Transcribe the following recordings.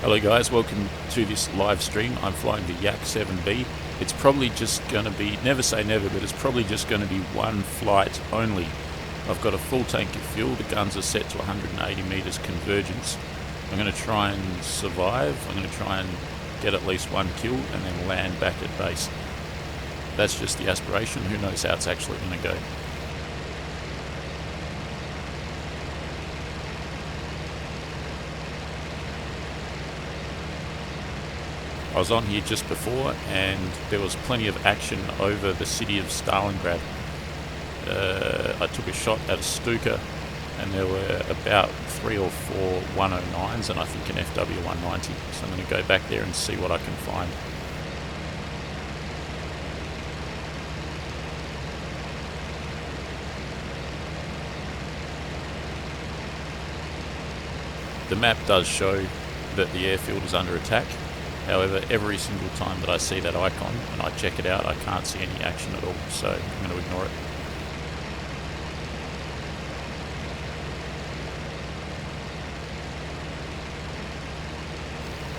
Hello guys, welcome to this live stream. I'm flying the Yak 7B. It's probably just going to be, never say never, but it's probably just going to be one flight only. I've got a full tank of fuel, the guns are set to 180 meters convergence. I'm going to try and survive, I'm going to try and get at least one kill and then land back at base. That's just the aspiration, who knows how it's actually going to go. I was on here just before and there was plenty of action over the city of Stalingrad. I took a shot at a Stuka and there were about 3 or 4 109s and I think an FW 190. So I'm going to go back there and see what I can find. The map does show that the airfield is under attack. However, every single time that I see that icon and I check it out, I can't see any action at all, so I'm going to ignore it.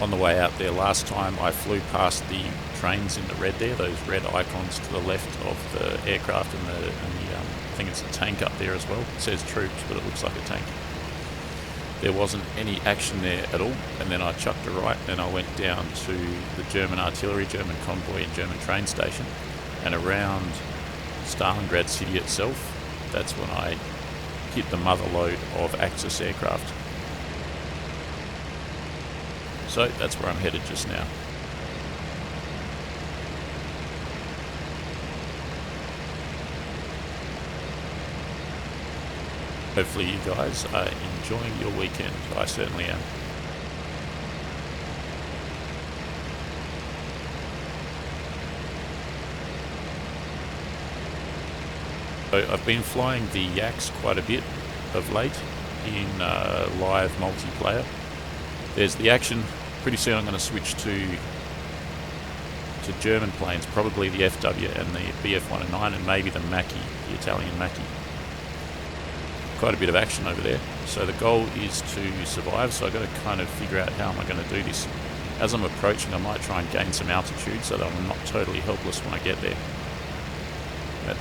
On the way out there last time, I flew past the trains in the red there, those red icons to the left of the aircraft and the I think it's a tank up there as well. It says troops, but it looks like a tank. There wasn't any action there at all, and then I chucked a right and I went down to the German artillery, German convoy and German train station, and around Stalingrad city itself, that's when I hit the mother load of Axis aircraft. So that's where I'm headed just now. Hopefully you guys are enjoying your weekend. I certainly am. So I've been flying the Yaks quite a bit of late in live multiplayer. There's the action. Pretty soon I'm going to switch to German planes, probably the FW and the Bf 109 and maybe the Macchi, the Italian Macchi. Quite a bit of action over there. So the goal is to survive, so I've got to kind of figure out how am I going to do this. As I'm approaching, I might try and gain some altitude so that I'm not totally helpless when I get there. I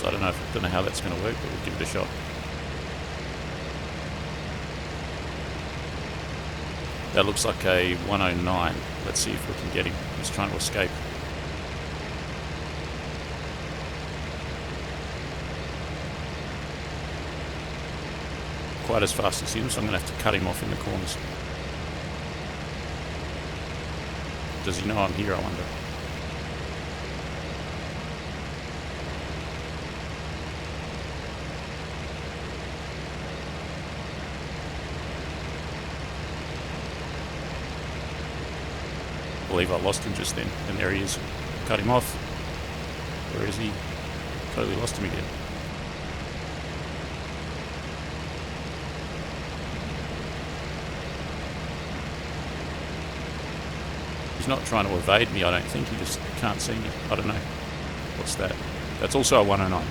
don't know how that's going to work, but we'll give it a shot. That looks like a 109. Let's see if we can get him. He's trying to escape. Quite as fast as him, so I'm going to have to cut him off in the corners. Does he know I'm here, I wonder? I believe I lost him just then, and there he is. Cut him off. Where is he? Totally lost him again. He's not trying to evade me, I don't think. He just can't see me. I don't know. What's that? That's also a 109.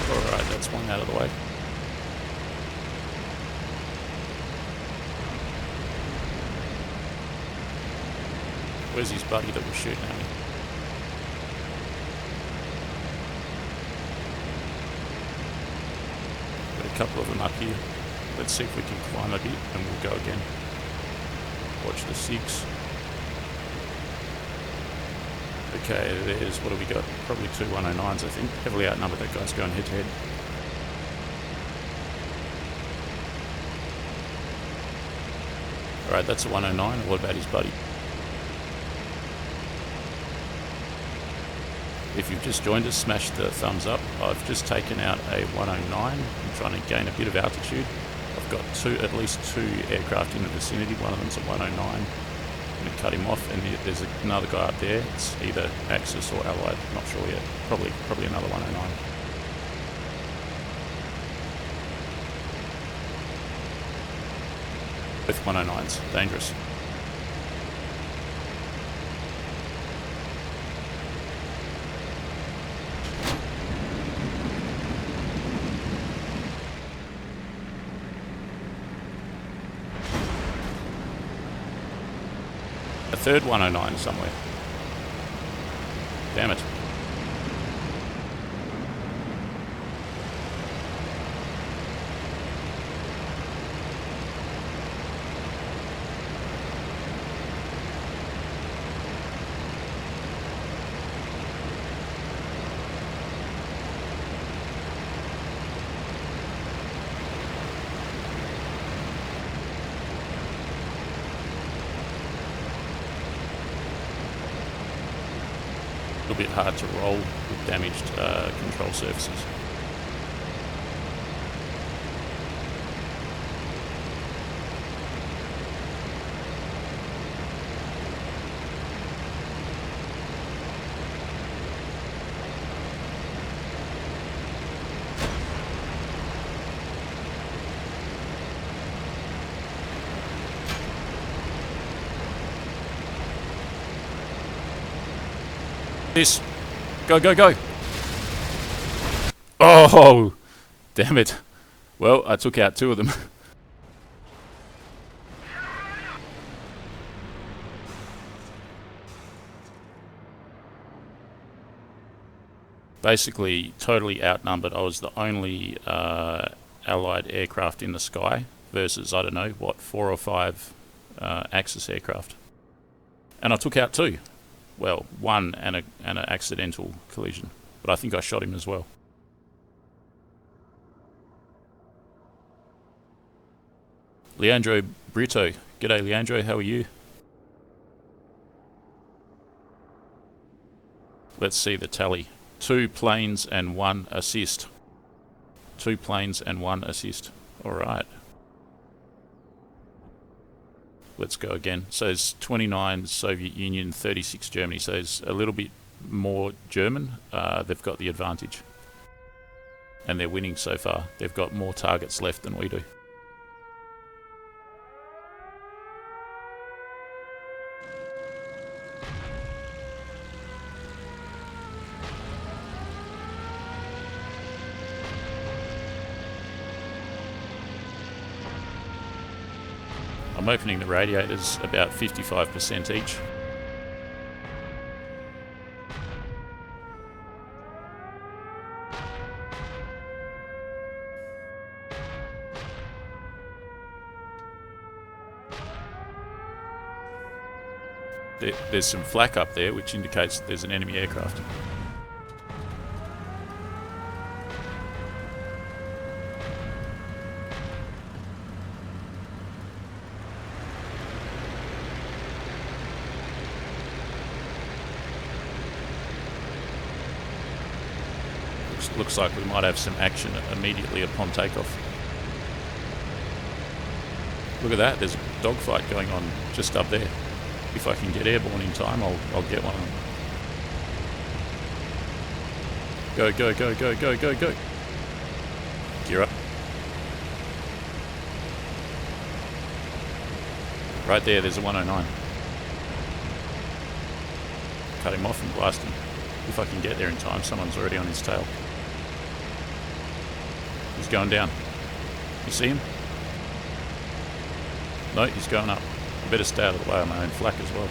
Alright, that's one out of the way. Where's his buddy that was shooting at me? Got a couple of them up here. Let's see if we can climb a bit and we'll go again. Watch the SIGs. Okay, there's, what have we got? Probably 2 109s, I think. Heavily outnumbered, that guy's going head to head. Alright, that's a 109. What about his buddy? If you've just joined us, smash the thumbs up. I've just taken out a 109. I'm trying to gain a bit of altitude. I've got at least two aircraft in the vicinity. One of them's a 109. I'm going to cut him off, and there's another guy up there. It's either Axis or Allied. Not sure yet. Probably another 109. Both 109s, dangerous. A third 109 somewhere. Damn it. A little bit hard to roll with damaged control surfaces. This. Go, go, go. Oh, damn it. Well, I took out two of them. Basically, totally outnumbered. I was the only Allied aircraft in the sky versus, I don't know, what, 4 or 5 Axis aircraft. And I took out two. Well, one and an accidental collision, but I think I shot him as well. Leandro Brito. G'day, Leandro. How are you? Let's see the tally. 2 planes and 1 assist. 2 planes and 1 assist. All right. Let's go again. So it's 29 Soviet Union, 36 Germany. So it's a little bit more German. They've got the advantage. And they're winning so far. They've got more targets left than we do. I'm opening the radiators about 55% each. There's some flak up there, which indicates there's an enemy aircraft. Looks like we might have some action immediately upon takeoff. Look at that, there's a dogfight going on just up there. If I can get airborne in time, I'll get one of them. Go, go, go, go, go, go, go. Gear up. Right there, there's a 109. Cut him off and blast him. If I can get there in time, someone's already on his tail. He's going down. You see him? No, he's going up. I better stay out of the way of my own flak as well.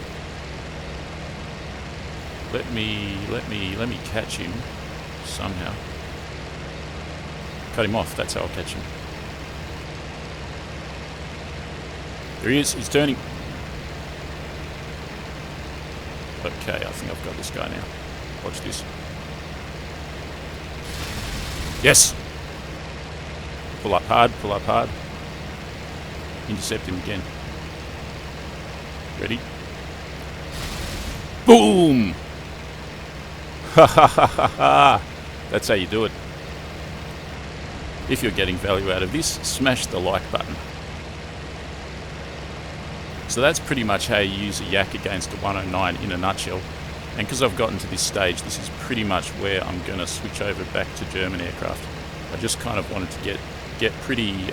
Let me catch him somehow. Cut him off, that's how I'll catch him. There he is, he's turning. Okay, I think I've got this guy now. Watch this. Yes! Pull up hard, pull up hard. Intercept him again. Ready? Boom! Ha ha ha ha ha! That's how you do it. If you're getting value out of this, smash the like button. So that's pretty much how you use a Yak against a 109 in a nutshell. And because I've gotten to this stage, this is pretty much where I'm going to switch over back to German aircraft. I just kind of wanted to get pretty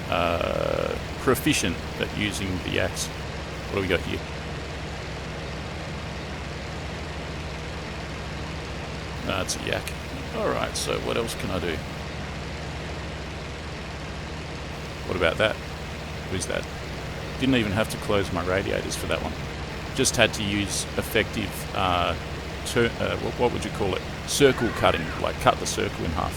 proficient at using the yaks. What do we got here? It's a yak. Alright, so what else can I do? What about that? Who's that? Didn't even have to close my radiators for that one. Just had to use effective, what would you call it? Circle cutting, like cut the circle in half.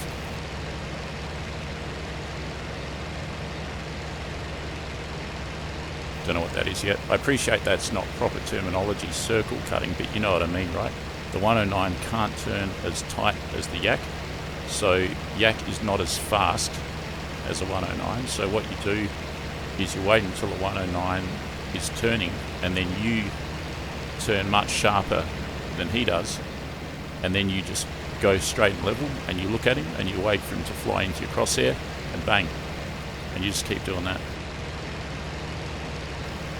Don't know what that is yet. I appreciate that's not proper terminology, circle cutting, but you know what I mean, right? The 109 can't turn as tight as the yak, so yak is not as fast as a 109. So what you do is you wait until the 109 is turning, and then you turn much sharper than he does, and then you just go straight and level, and you look at him, and you wait for him to fly into your crosshair, and bang, and you just keep doing that.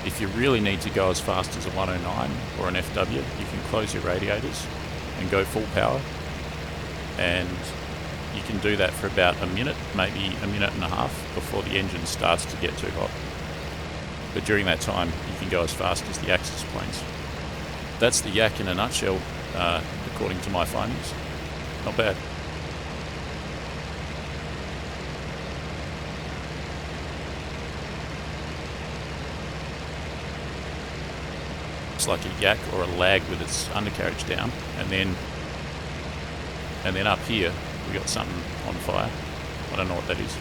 If you really need to go as fast as a 109 or an FW, you can close your radiators and go full power, and you can do that for about a minute, maybe a minute and a half before the engine starts to get too hot. But during that time, you can go as fast as the Axis planes. That's the yak in a nutshell, according to my findings. Not bad. It's like a yak or a lag with its undercarriage down, and then up here we got something on fire. I don't know what that is.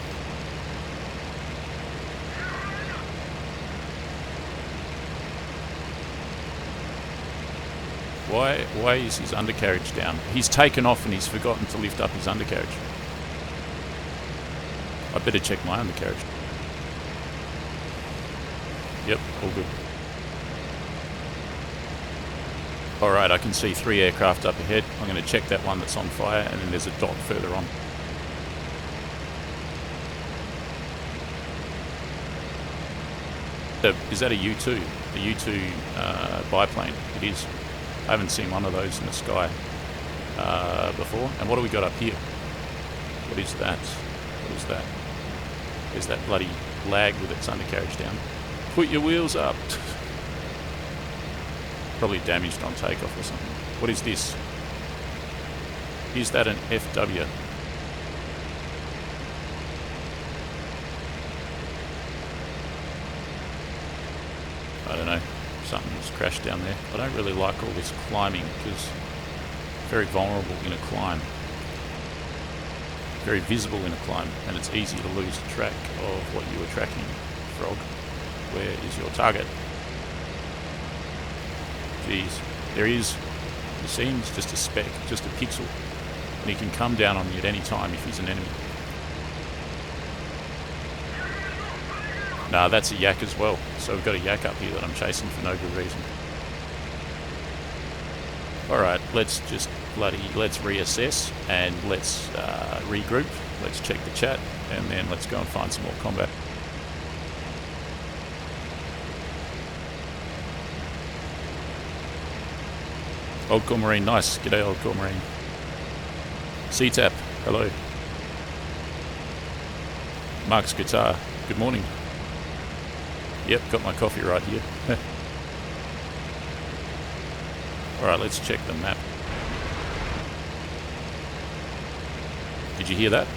Why is his undercarriage down? He's taken off and he's forgotten to lift up his undercarriage. I better check my undercarriage. Yep, all good. Alright, I can see 3 aircraft up ahead. I'm going to check that one that's on fire, and then there's a dot further on. Is that a U-2? A U-2 biplane? It is. I haven't seen one of those in the sky before. And what do we got up here? What is that? What is that? There's that bloody lag with its undercarriage down. Put your wheels up! Probably damaged on takeoff or something. What is this? Is that an FW? I don't know. Something's crashed down there. I don't really like all this climbing because very vulnerable in a climb. Very visible in a climb, and it's easy to lose track of what you were tracking. Frog, where is your target? Jeez, there he is. You see him? It's just a speck, just a pixel. And he can come down on you at any time if he's an enemy. Nah, that's a yak as well. So we've got a yak up here that I'm chasing for no good reason. Alright, let's reassess and let's regroup. Let's check the chat and then let's go and find some more combat. Old Core Marine, nice. G'day, Old Core Marine. CTAP, hello. Mark's Guitar, good morning. Yep, got my coffee right here. Alright, let's check the map. Did you hear that?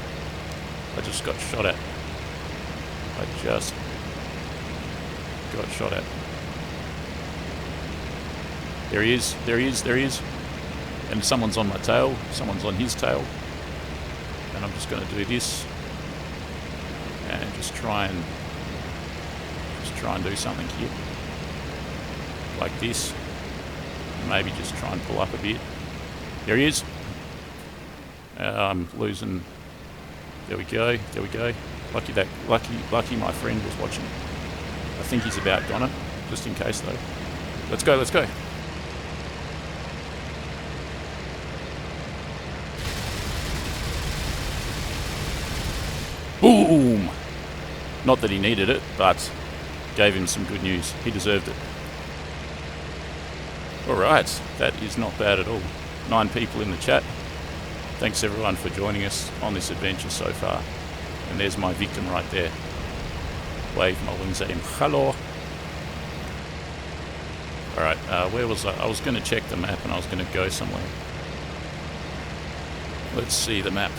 I just got shot at. I just got shot at. There he is, there he is, there he is. And someone's on my tail, someone's on his tail. And I'm just going to do this. And just try and do something here. Like this. Maybe just try and pull up a bit. There he is. I'm losing. There we go, there we go. Lucky my friend was watching. I think he's about goner, just in case though. Let's go, let's go. Boom! Not that he needed it, but gave him some good news. He deserved it. Alright, that is not bad at all. 9 people in the chat. Thanks everyone for joining us on this adventure so far. And there's my victim right there. wave my wings at him. Hello. Alright, where was I? I was going to check the map and I was going to go somewhere. Let's see the map.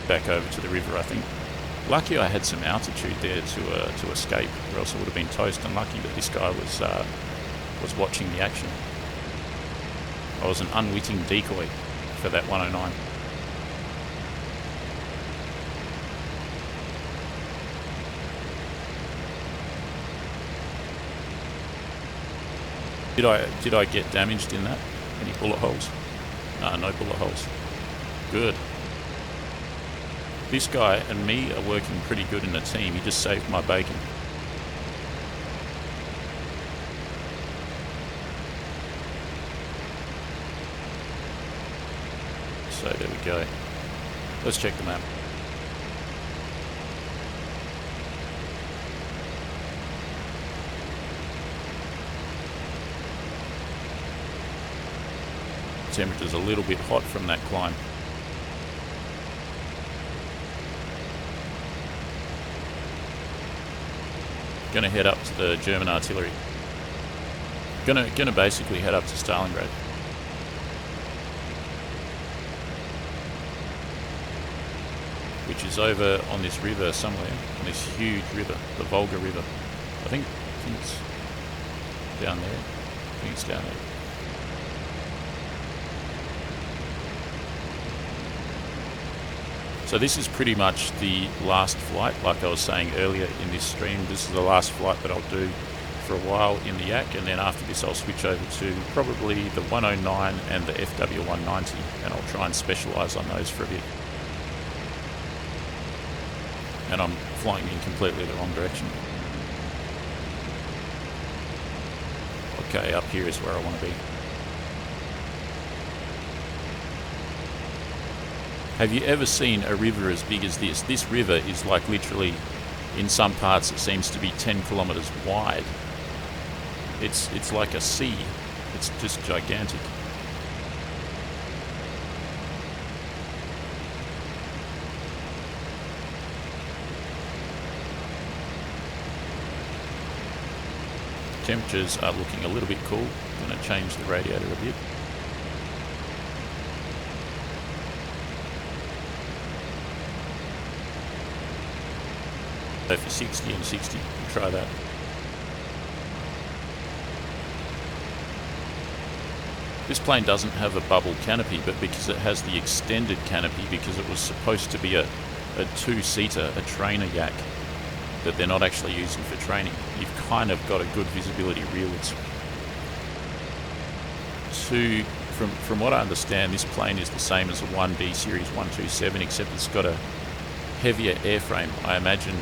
Back over to the river, I think. Lucky I had some altitude there to escape, or else I would have been toast. And lucky that this guy was watching the action. I was an unwitting decoy for that 109. Did I get damaged in that? Any bullet holes? No, no bullet holes. Good. This guy and me are working pretty good in a team. He just saved my bacon. So there we go. Let's check the map. Temperature's a little bit hot from that climb. Gonna head up to the German artillery. Gonna basically head up to Stalingrad. Which is over on this river somewhere, on this huge river, the Volga River. I think it's down there. I think it's down there. So this is pretty much the last flight, like I was saying earlier in this stream. This is the last flight that I'll do for a while in the Yak, and then after this I'll switch over to probably the 109 and the FW190, and I'll try and specialise on those for a bit. And I'm flying in completely the wrong direction. Okay, up here is where I want to be. Have you ever seen a river as big as this? This river is like literally, in some parts it seems to be 10 kilometres wide. It's like a sea. It's just gigantic. Temperatures are looking a little bit cool. I'm going to change the radiator a bit. So for 60 and 60, we'll try that. This plane doesn't have a bubble canopy, but because it has the extended canopy, because it was supposed to be a two-seater, a trainer Yak, that they're not actually using for training, you've kind of got a good visibility rearwards. From what I understand, this plane is the same as a 1B Series 127, except it's got a heavier airframe. I imagine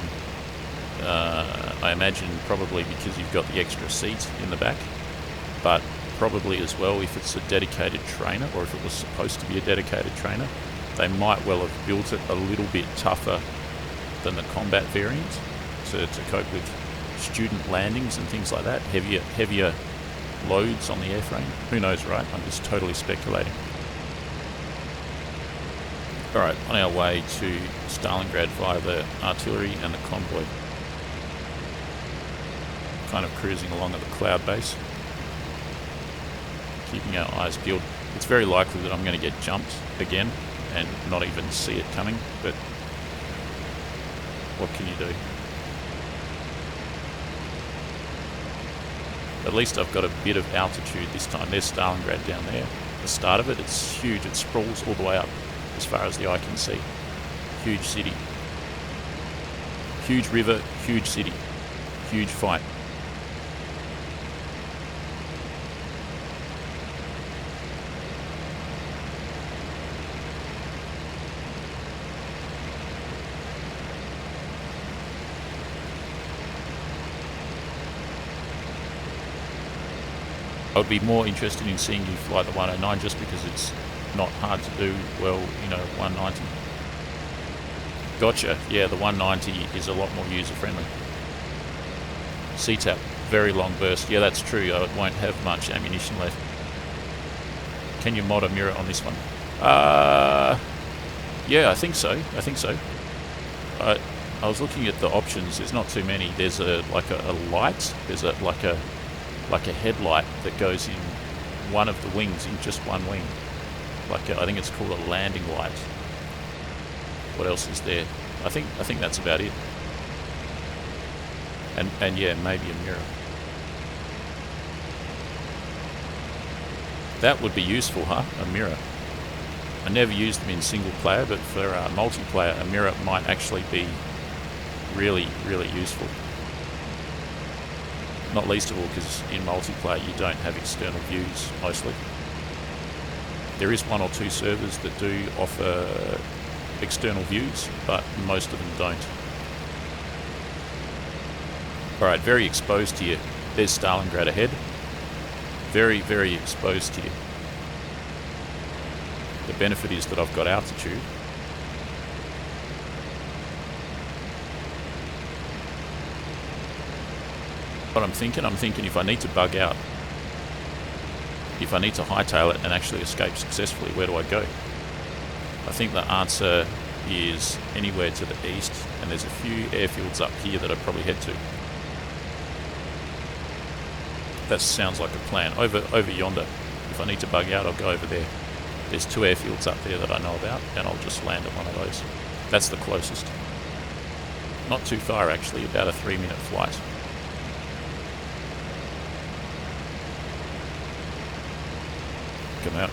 probably because you've got the extra seat in the back, but probably as well if it's a dedicated trainer, or if it was supposed to be a dedicated trainer, they might well have built it a little bit tougher than the combat variant to cope with student landings and things like that, heavier loads on the airframe. Who knows, right? I'm just totally speculating. Alright, on our way to Stalingrad via the artillery and the convoy. Kind of cruising along at the cloud base, keeping our eyes peeled. It's very likely that I'm going to get jumped again and not even see it coming, but what can you do? At least I've got a bit of altitude this time. There's Stalingrad down there. The start of it, it's huge. It sprawls all the way up as far as the eye can see. Huge city. Huge river, huge city. Huge fight. I would be more interested in seeing you fly the 109 just because it's not hard to do well, 190. Gotcha. Yeah, the 190 is a lot more user-friendly. CTAP, very long burst. Yeah, that's true. It won't have much ammunition left. Can you mod a mirror on this one? Yeah, I think so. I was looking at the options. There's not too many. There's a light. There's like a headlight that goes in one of the wings, in just one wing. I think it's called a landing light. What else is there? I think that's about it. And yeah, maybe a mirror. That would be useful, huh? A mirror. I never used them in single player, but for multiplayer, a mirror might actually be really, really useful. Not least of all because in multiplayer you don't have external views, mostly. There is one or two servers that do offer external views, but most of them don't. Alright, very exposed here. There's Stalingrad ahead. Very, very exposed here. The benefit is that I've got altitude. What I'm thinking if I need to bug out, if I need to hightail it and actually escape successfully, where do I go? I think the answer is anywhere to the east, and there's a few airfields up here that I'd probably head to. That sounds like a plan. Over yonder, if I need to bug out, I'll go over there. There's 2 airfields up there that I know about, and I'll just land at one of those. That's the closest. Not too far actually, about a 3-minute flight.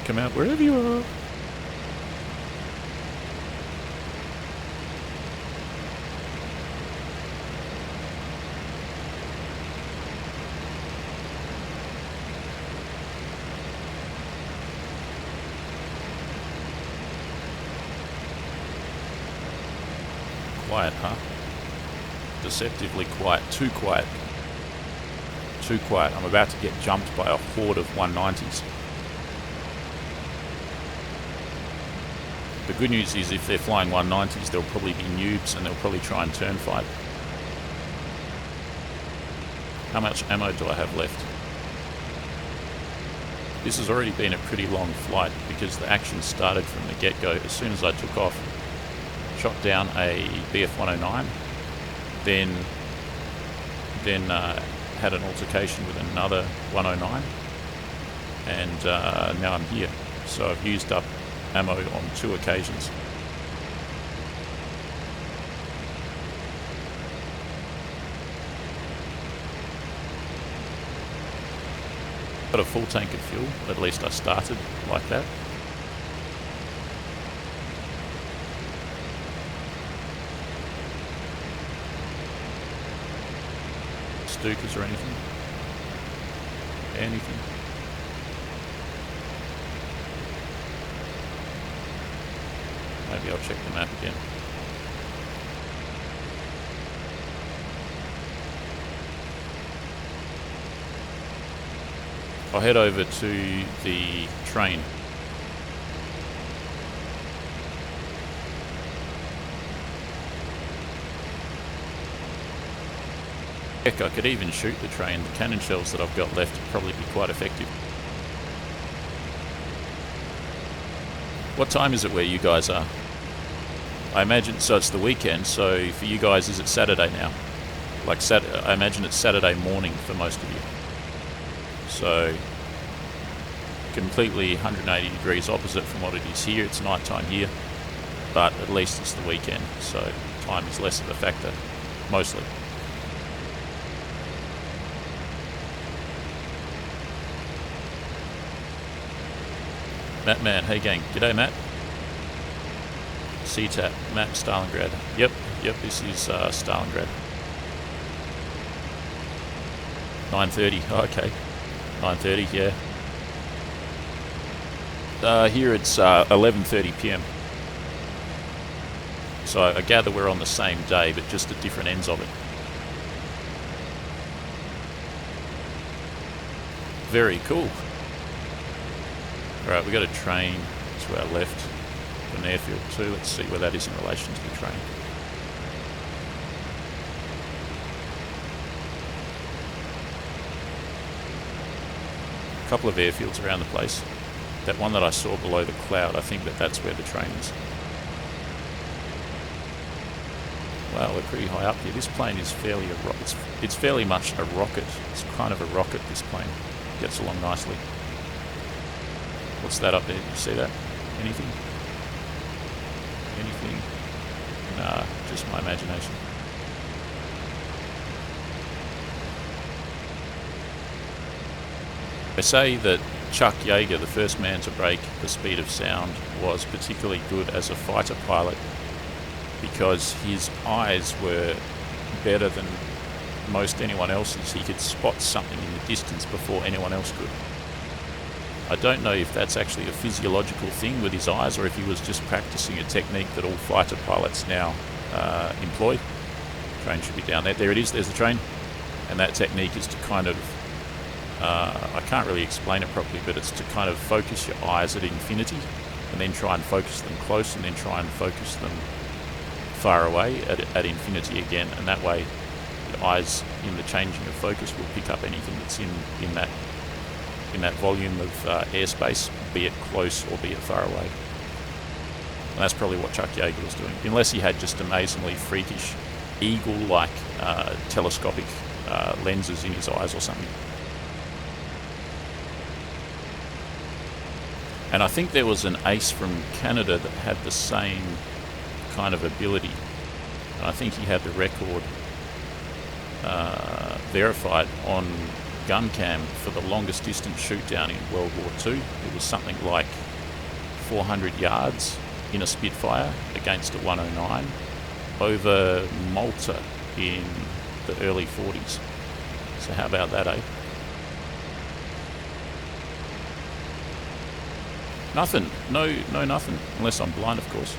Come out, wherever you are. Quiet, huh? Deceptively quiet. Too quiet. Too quiet. I'm about to get jumped by a horde of 190s. The good news is if they're flying 190s, they'll probably be noobs and they'll probably try and turn fight. How much ammo do I have left? This has already been a pretty long flight because the action started from the get-go. As soon as I took off, shot down a BF-109, then had an altercation with another 109, and now I'm here. So I've used up ammo on 2 occasions. Got a full tank of fuel, at least I started like that. Stukas or anything? Anything? Maybe I'll check the map again. I'll head over to the train. Heck, I could even shoot the train. The cannon shells that I've got left would probably be quite effective. What time is it where you guys are? I imagine, so it's the weekend, so for you guys is it Saturday now? I imagine it's Saturday morning for most of you. So, completely 180 degrees opposite from what it is here. It's night time here, but at least it's the weekend, so time is less of a factor, mostly. Matt Man, hey gang, g'day Matt. CTAP, Matt Stalingrad. Yep, this is Stalingrad. 9:30, okay. 9:30, yeah. Here it's 11:30 PM. So I gather we're on the same day, but just at different ends of it. Very cool. Alright, we got a train to our left, an airfield too. Let's see where that is in relation to the train. A couple of airfields around the place. That one that I saw below the cloud, I think that's where the train is. Wow, we're pretty high up here. This plane is fairly it's fairly much a rocket. It's kind of a rocket, this plane. Gets along nicely. What's that up there? Did you see that? Anything? Anything? Nah, just my imagination. They say that Chuck Yeager, the first man to break the speed of sound, was particularly good as a fighter pilot because his eyes were better than most anyone else's. He could spot something in the distance before anyone else could. I don't know if that's actually a physiological thing with his eyes or if he was just practicing a technique that all fighter pilots now employ. The train should be down there. There it is, there's the train. And that technique is to kind of, I can't really explain it properly, but it's to kind of focus your eyes at infinity and then try and focus them close and then try and focus them far away at infinity again. And that way your eyes in the changing of focus will pick up anything that's in that volume of airspace, be it close or be it far away. And that's probably what Chuck Yeager was doing, unless he had just amazingly freakish eagle-like telescopic lenses in his eyes or something. And I think there was an ace from Canada that had the same kind of ability. And I think he had the record verified on gun cam for the longest distance shoot down in World War II. It was something like 400 yards in a Spitfire against a 109 over Malta in the early 40s. So how about that, eh? Nothing. No, nothing. Unless I'm blind, of course.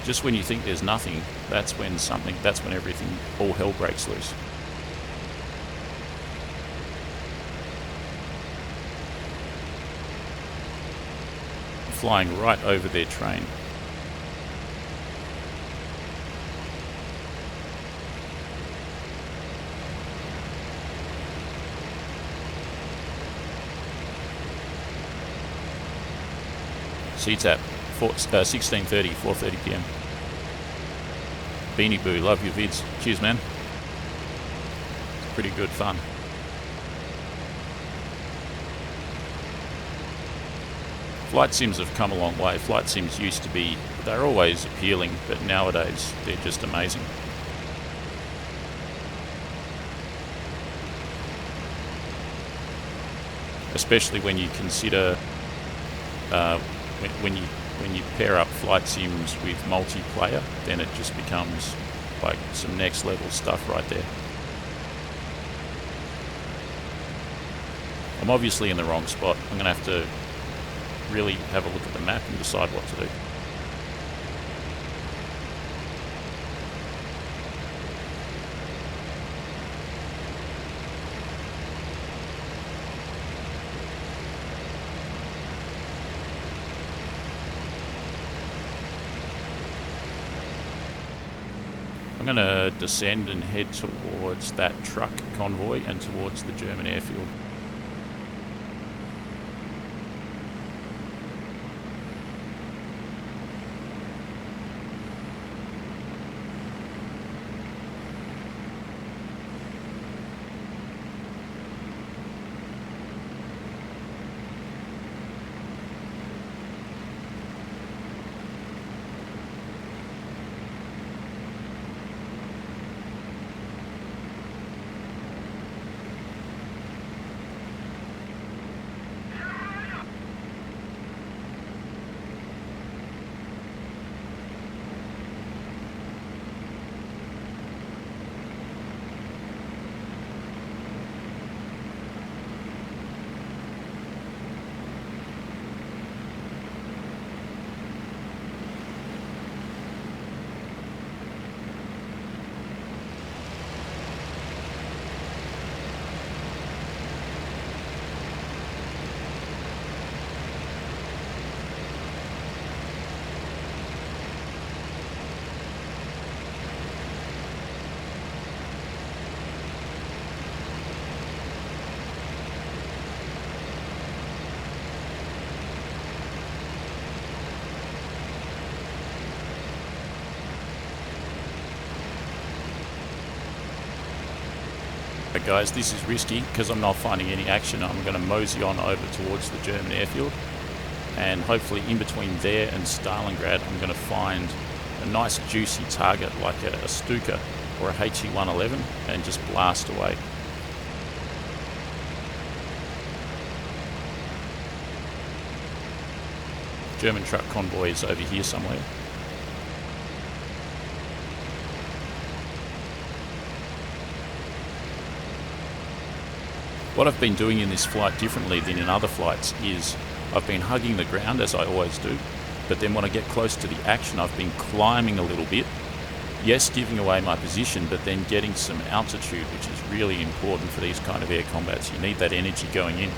Just when you think there's nothing, that's when everything, all hell breaks loose. Flying right over their train. CTAP, 16:30, 4:30 PM. Beanie Boo, love your vids. Cheers, man. It's pretty good fun. Flight sims have come a long way. Flight sims used to be, they're always appealing, but nowadays they're just amazing. Especially when you consider when you pair up flight sims with multiplayer, then it just becomes like some next level stuff right there. I'm obviously in the wrong spot. I'm going to have to really have a look at the map and decide what to do. I'm going to descend and head towards that truck convoy and towards the German airfield. But guys, this is risky because I'm not finding any action. I'm going to mosey on over towards the German airfield, and hopefully in between there and Stalingrad I'm going to find a nice juicy target like a Stuka or a HE-111 and just blast away. German truck convoy is over here somewhere. What I've been doing in this flight differently than in other flights is I've been hugging the ground as I always do, but then when I get close to the action I've been climbing a little bit. Yes, giving away my position, but then getting some altitude, which is really important for these kind of air combats. You need that energy going in.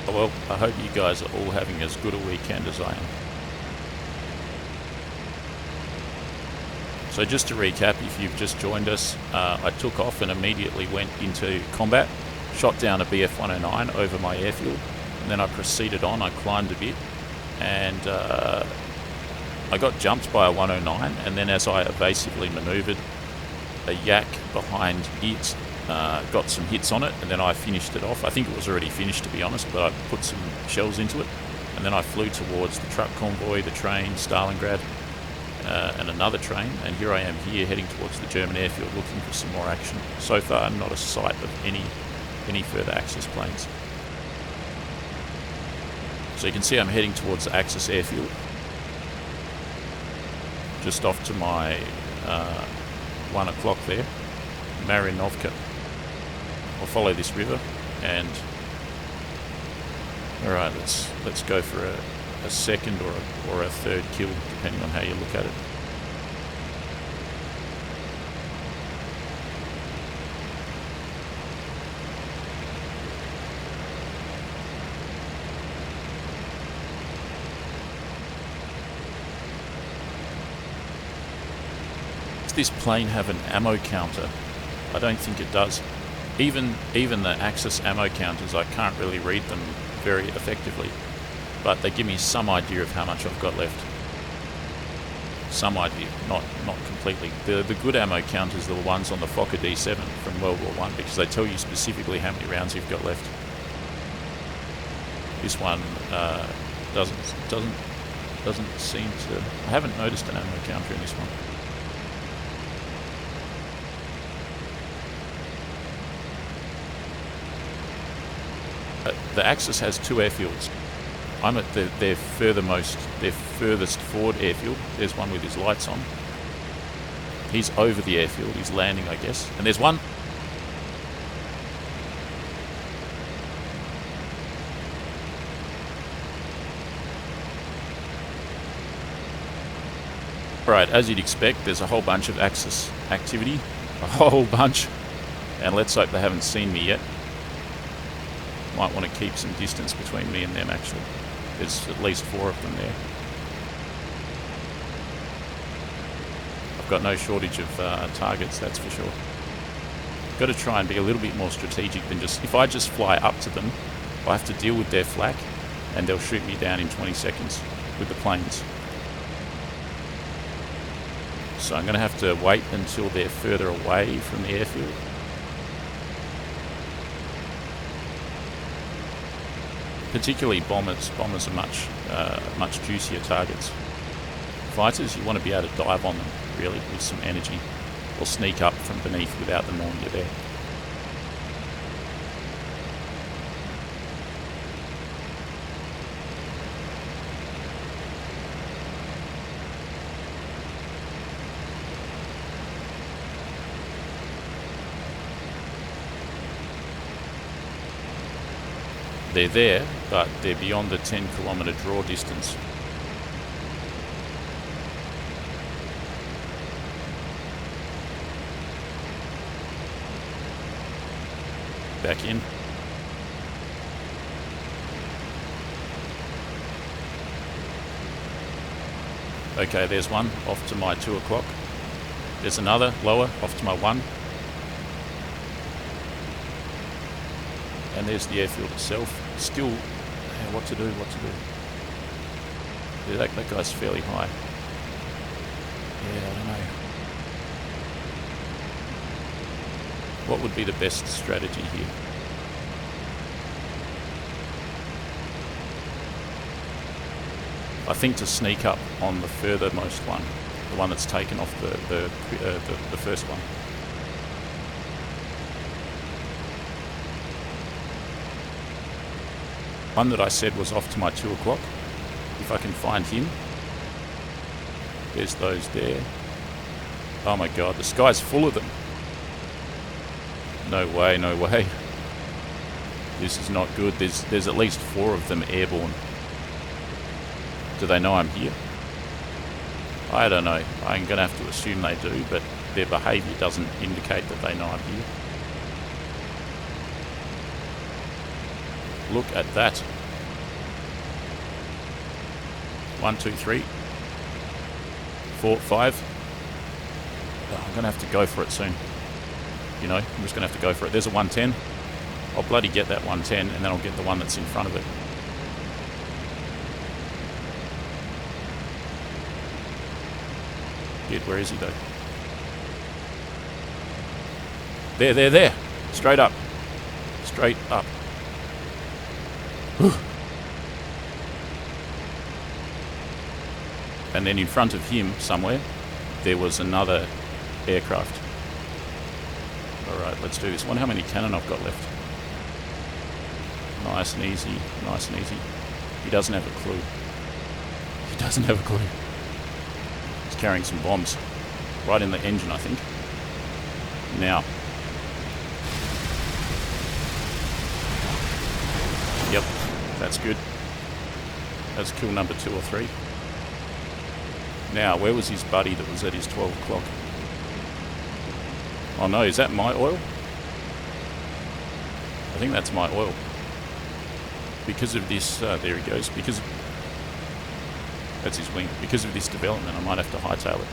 Well, I hope you guys are all having as good a weekend as I am. So just to recap, if you've just joined us, I took off and immediately went into combat, shot down a Bf-109 over my airfield, and then I proceeded on. I climbed a bit, and I got jumped by a 109, and then as I evasively manoeuvred, a yak behind it got some hits on it, and then I finished it off. I think it was already finished, to be honest, but I put some shells into it, and then I flew towards the truck convoy, the train, Stalingrad, and another train, and here I am here heading towards the German airfield looking for some more action. So far, not a sight of any further Axis planes. So you can see I'm heading towards the Axis airfield, just off to my 1 o'clock there, Marinovka. I'll follow this river, and alright, let's go for a second or a third kill, depending on how you look at it. Does this plane have an ammo counter? I don't think it does. Even the Axis ammo counters, I can't really read them very effectively, but they give me some idea of how much I've got left. Some idea, not completely. The good ammo counters are the ones on the Fokker D7 from World War I, because they tell you specifically how many rounds you've got left. This one doesn't seem to. I haven't noticed an ammo counter in this one. The Axis has 2 airfields. I'm at their furthest forward airfield. There's one with his lights on. He's over the airfield. He's landing, I guess. And there's one. Right, as you'd expect, there's a whole bunch of Axis activity. A whole bunch. And let's hope they haven't seen me yet. Might want to keep some distance between me and them, actually. There's at least 4 of them there. I've got no shortage of targets, that's for sure. Got to try and be a little bit more strategic than just... If I just fly up to them, I have to deal with their flak, and they'll shoot me down in 20 seconds with the planes. So I'm going to have to wait until they're further away from the airfield. Particularly bombers. Bombers are much juicier targets. Fighters, you want to be able to dive on them, really, with some energy, or sneak up from beneath without them knowing you're there. They're there, but they're beyond the 10-kilometre draw distance. back in. Okay, there's one off to my 2 o'clock. There's another lower off to my 1. And there's the airfield itself. Still, what to do? Yeah, that guy's fairly high. Yeah, I don't know. What would be the best strategy here? I think to sneak up on the furthermost one, the one that's taken off the first one. One that I said was off to my 2 o'clock. If I can find him. There's those there. Oh my god, the sky's full of them. No way, no way. This is not good. There's at least 4 of them airborne. Do they know I'm here? I don't know. I'm going to have to assume they do, but their behaviour doesn't indicate that they know I'm here. Look at that. 1, 2, 3, 4, 5. Oh, I'm going to have to go for it soon. You know, I'm just going to have to go for it. There's a 110. I'll bloody get that 110, and then I'll get the one that's in front of it. Where is he though? There. Straight up. Straight up. And then in front of him, somewhere, there was another aircraft. Alright, let's do this. I wonder how many cannon I've got left. Nice and easy. Nice and easy. He doesn't have a clue. He doesn't have a clue. Carrying some bombs right in the engine, I think. Now. Yep, that's good. That's kill number 2 or 3. Now, where was his buddy that was at his 12 o'clock? Oh no, is that my oil? I think that's my oil. Because of this, there he goes, that's his wing. Because of this development, I might have to hightail it.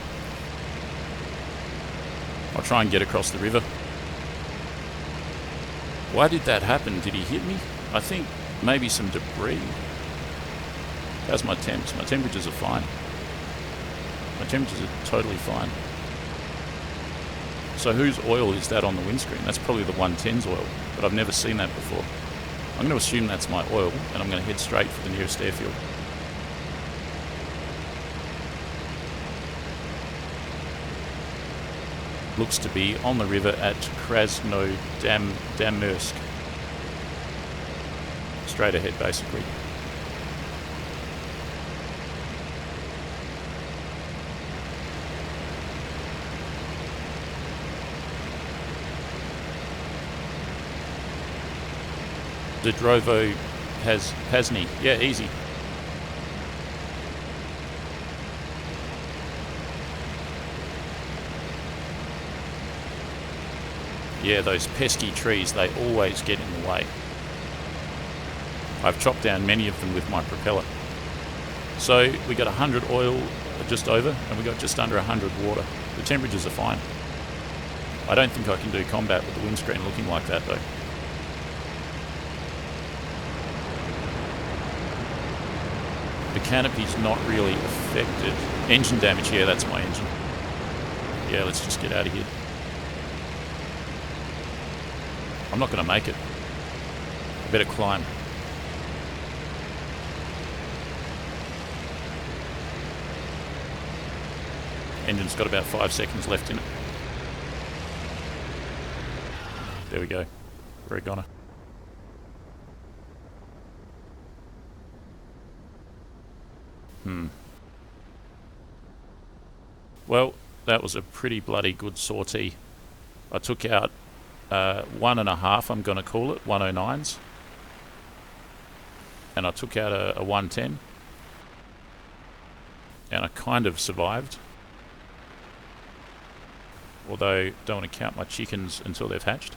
I'll try and get across the river. Why did that happen? Did he hit me? I think maybe some debris. How's my temps? My temperatures are fine. My temperatures are totally fine. So whose oil is that on the windscreen? That's probably the 110's oil, but I've never seen that before. I'm going to assume that's my oil, and I'm going to head straight for the nearest airfield. Looks to be on the river at Krasnodammersk. Straight ahead, basically. Zdrovo Pasny. Yeah, easy. Yeah, those pesky trees, they always get in the way. I've chopped down many of them with my propeller. So we got 100 oil just over, and we got just under 100 water. The temperatures are fine. I don't think I can do combat with the windscreen looking like that though. The canopy's not really affected. Engine damage, yeah, that's my engine. Yeah, let's just get out of here. I'm not going to make it. I better climb. Engine's got about 5 seconds left in it. There we go. Very goner. Well, that was a pretty bloody good sortie. I took out 1.5, I'm going to call it, 109s. And I took out a 110. And I kind of survived. Although, don't want to count my chickens until they've hatched.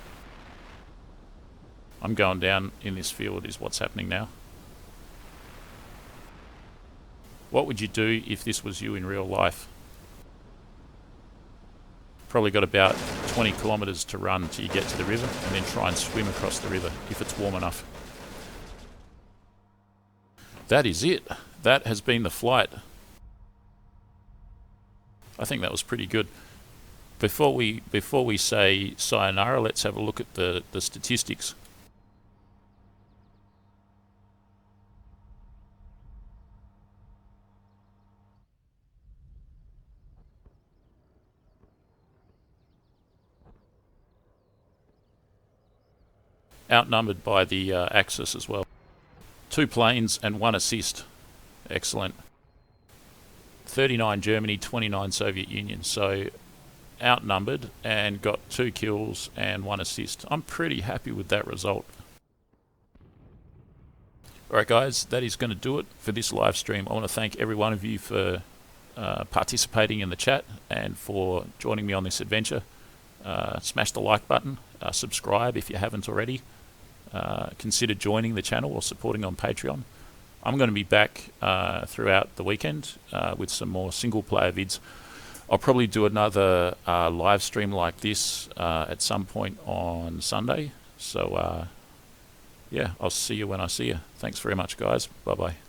I'm going down in this field is what's happening now. What would you do if this was you in real life? Probably got about 20 kilometres to run till you get to the river, and then try and swim across the river if it's warm enough. That is it. That has been the flight. I think that was pretty good. Before we say sayonara, let's have a look at the statistics. Outnumbered by the Axis as well. 2 planes and 1 assist. Excellent. 39 Germany, 29 Soviet Union. So outnumbered and got 2 kills and 1 assist. I'm pretty happy with that result. Alright guys, that is going to do it for this live stream. I want to thank every one of you for participating in the chat and for joining me on this adventure. Smash the like button, subscribe if you haven't already. Consider joining the channel or supporting on Patreon. I'm going to be back throughout the weekend with some more single player vids. I'll probably do another live stream like this at some point on Sunday. So yeah, I'll see you when I see you. Thanks very much guys. Bye bye.